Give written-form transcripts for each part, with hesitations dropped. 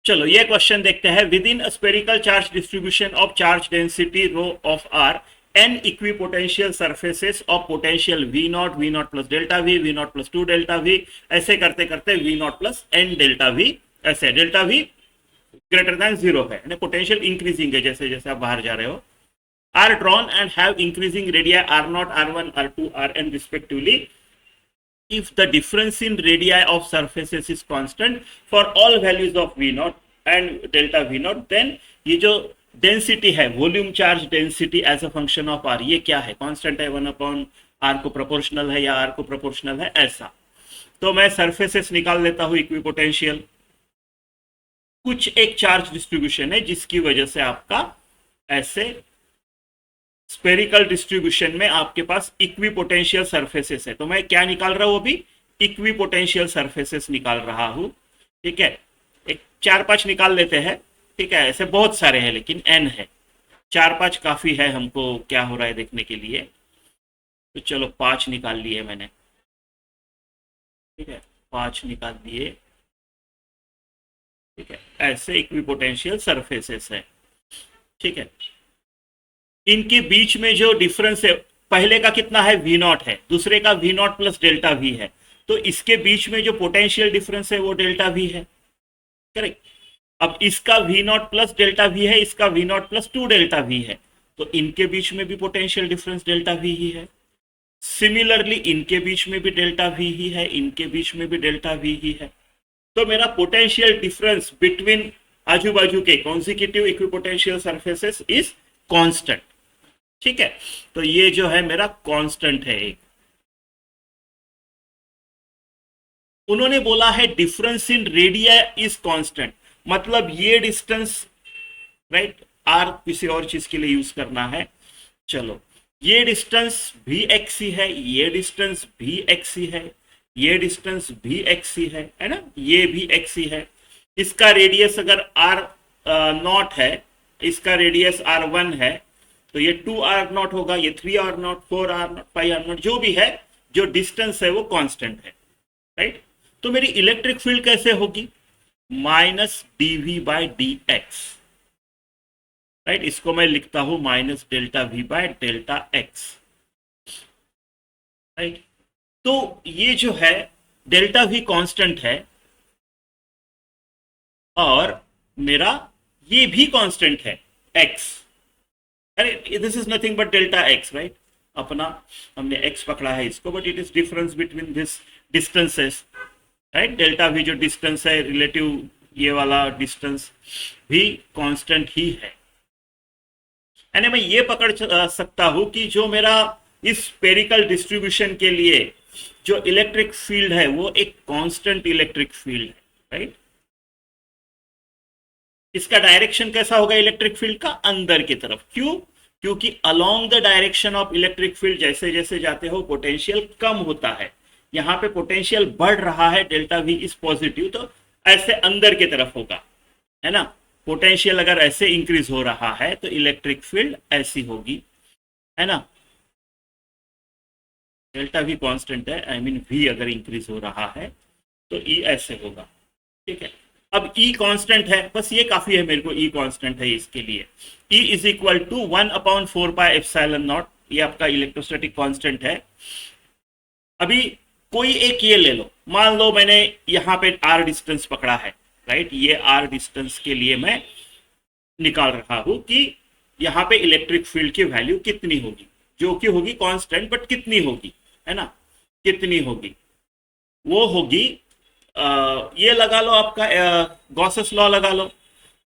चलो ये क्वेश्चन देखते हैं। Within a spherical charge distribution of charge density rho of r n equipotential surfaces of potential V naught plus delta V naught plus two delta V, ऐसे करते करते V naught plus n delta V, ऐसे delta V greater than zero है, यानी potential increasing है जैसे जैसे आप बाहर जा रहे हो। Are drawn and have increasing radii are not r one r two r n respectively if the difference in radii of surfaces is constant for all values of v naught and delta v naught, then ये जो density है, volume charge density as a function of r, ये क्या है? Constant है, 1 upon are को proportional है या आर को प्रोपोर्शनल है, ऐसा। तो मैं सरफेसेस निकाल लेता हूं इक्विपोटेंशियल। कुछ एक चार्ज डिस्ट्रीब्यूशन है जिसकी वजह से आपका ऐसे स्पेरिकल डिस्ट्रीब्यूशन में आपके पास इक्विपोटेंशियल सरफेसेस है। तो मैं क्या निकाल रहा हूं अभी? इक्विपोटेंशियल सरफेसेस निकाल रहा हूं। ठीक है, एक 4-5 निकाल लेते हैं। ठीक है, ऐसे बहुत सारे हैं लेकिन एन है, 4-5 काफी है हमको क्या हो रहा है देखने के लिए। तो चलो 5 निकाल लिए मैंने। ठीक है, 5 निकाल दिए। ठीक है, ऐसे इक्विपोटेंशियल सरफेसेस है। ठीक है, इनके बीच में जो डिफरेंस है, पहले का कितना है? वी नॉट है, दूसरे का v naught plus delta v है। तो इसके बीच में जो पोटेंशियल डिफरेंस है वो डेल्टा वी है। करेक्ट। अब इसका v naught plus delta v है, इसका v naught plus two delta v है, तो इनके बीच में भी पोटेंशियल डिफरेंस डेल्टा वी ही है। सिमिलरली इनके बीच में भी डेल्टा वी ही है, इनके बीच में भी डेल्टा वी ही है। तो मेरा पोटेंशियल डिफरेंस बिटवीन आजू बाजू के consecutive equipotential surfaces is constant. ठीक है, तो ये जो है मेरा कांस्टेंट है एक। उन्होंने बोला है difference in radii is constant, मतलब ये डिस्टेंस, राइट, आर किसी और चीज के लिए यूज करना है। चलो, ये डिस्टेंस भी एक्सी है, ये डिस्टेंस भी एक्सी है, ये डिस्टेंस भी एक्सी है ना, ये भी एक्सी है। इसका रेडियस अगर आर नॉट है, इसका रेडियस आर वन है, तो ये 2r0 होगा, ये 3r0, 4r0, 5r0, जो भी है, जो डिस्टेंस है वो कांस्टेंट है। राइट। तो मेरी इलेक्ट्रिक फील्ड कैसे होगी? Minus d v by d x. Right, इसको मैं लिखता हूं minus delta v by delta x. Right, तो ये जो है डेल्टा वी कांस्टेंट है और मेरा ये भी कांस्टेंट है एक्स। अरे this is nothing but delta x, right. अपना हमने एक्स पकड़ा है इसको, but it is difference between this distances. Right, delta भी जो डिस्टेंस है रिलेटिव, ये वाला डिस्टेंस भी कांस्टेंट ही है। यानी मैं ये पकड़ सकता हूं कि जो मेरा इस स्पेरिकल डिस्ट्रीब्यूशन के लिए जो इलेक्ट्रिक फील्ड है वो एक कांस्टेंट इलेक्ट्रिक फील्ड है। राइट, इसका डायरेक्शन कैसा होगा इलेक्ट्रिक फील्ड का? अंदर की तरफ। क्यों? क्योंकि along the direction of electric field जैसे जैसे जाते हो पोटेंशियल कम होता है। यहाँ पे पोटेंशियल बढ़ रहा है, डेल्टा वी इज पॉजिटिव, तो ऐसे अंदर की तरफ होगा, है ना। पोटेंशियल अगर ऐसे इंक्रीज हो रहा है तो इलेक्ट्रिक फील्ड ऐसी होगी, है ना। डेल्टा वी कांस्टेंट है, आई मीन वी अगर इंक्रीज हो रहा है तो ई ऐसे होगा। ठीक है, अब ई कांस्टेंट है, बस ये काफी है मेरे को, ई कांस्टेंट है इसके लिए। ई इज इक्वल टू 1/4πε0, ये आपका इलेक्ट्रोस्टैटिक कांस्टेंट है। अभी कोई एक ये ले लो, मान लो मैंने यहां पे आर डिस्टेंस पकड़ा है। राइट, ये आर डिस्टेंस के लिए मैं निकाल रहा हूं कि यहां पे इलेक्ट्रिक फील्ड की वैल्यू कितनी होगी, जो कि होगी कांस्टेंट, बट कितनी होगी, है ना, कितनी होगी? वो होगी ये लगा लो आपका गॉसेस लॉ लगा लो,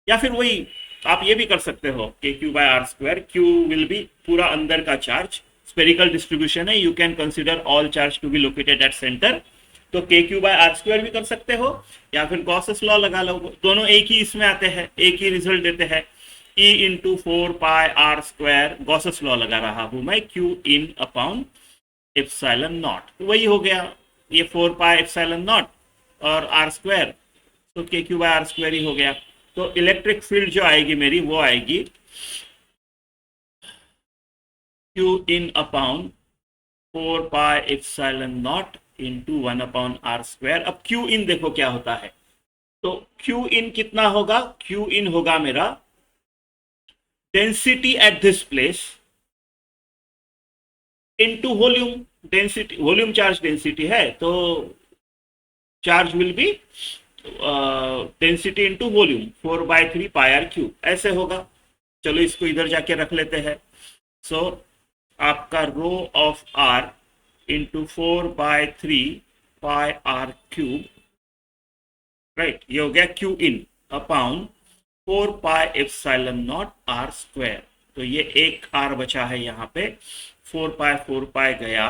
या फिर वही आप ये भी कर सकते हो कि q by r square, q will be पूरा अंदर का चार्ज, स्पेरिकल डिस्ट्रीब्यूशन है, you can consider all charge to be located at centre, तो k Q by r square भी कर सकते हो, या फिर गॉसेस लॉ लगा लो, दोनों एक ही इसमें आते हैं, एक ही रिजल्ट देते हैं। E into 4πr², Gauss's law लगा रहा हूं मैं, Q in upon epsilon not, तो वही हो गया, ये 4πε0 और आर स्क्वायर, तो k Q by r square ही हो गया। तो इलेक्ट्रिक फील्ड जो आएगी मेरी वो आएगी Q in upon 4πε0 into 1/r²। अब क्यू इन देखो क्या होता है, तो क्यू इन कितना होगा? क्यू इन होगा मेरा density at this place into volume density, volume charge density है तो charge will be density into volume 4/3 pi r cube, ऐसे होगा। चलो इसको इधर जाके रख लेते हैं। सो आपका rho of r into 4/3 pi r cube, right, ये हो गया q in upon 4 pi epsilon naught r square. तो ये एक आर बचा है यहाँ पे, 4 पाई गया,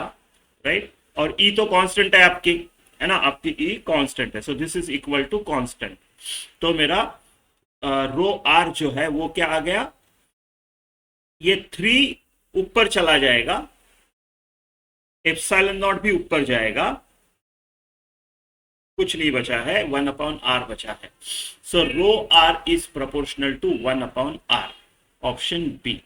राइट। और ई तो कांस्टेंट है आपकी, है ना, आपकी ई कांस्टेंट है, so this is equal to constant. तो मेरा रो आर जो है वो क्या आ गया, ये 3 ऊपर चला जाएगा, एप्सिलॉन नॉट भी ऊपर जाएगा, कुछ नहीं बचा है, 1/r बचा है। So rho r is proportional to 1/r, option B.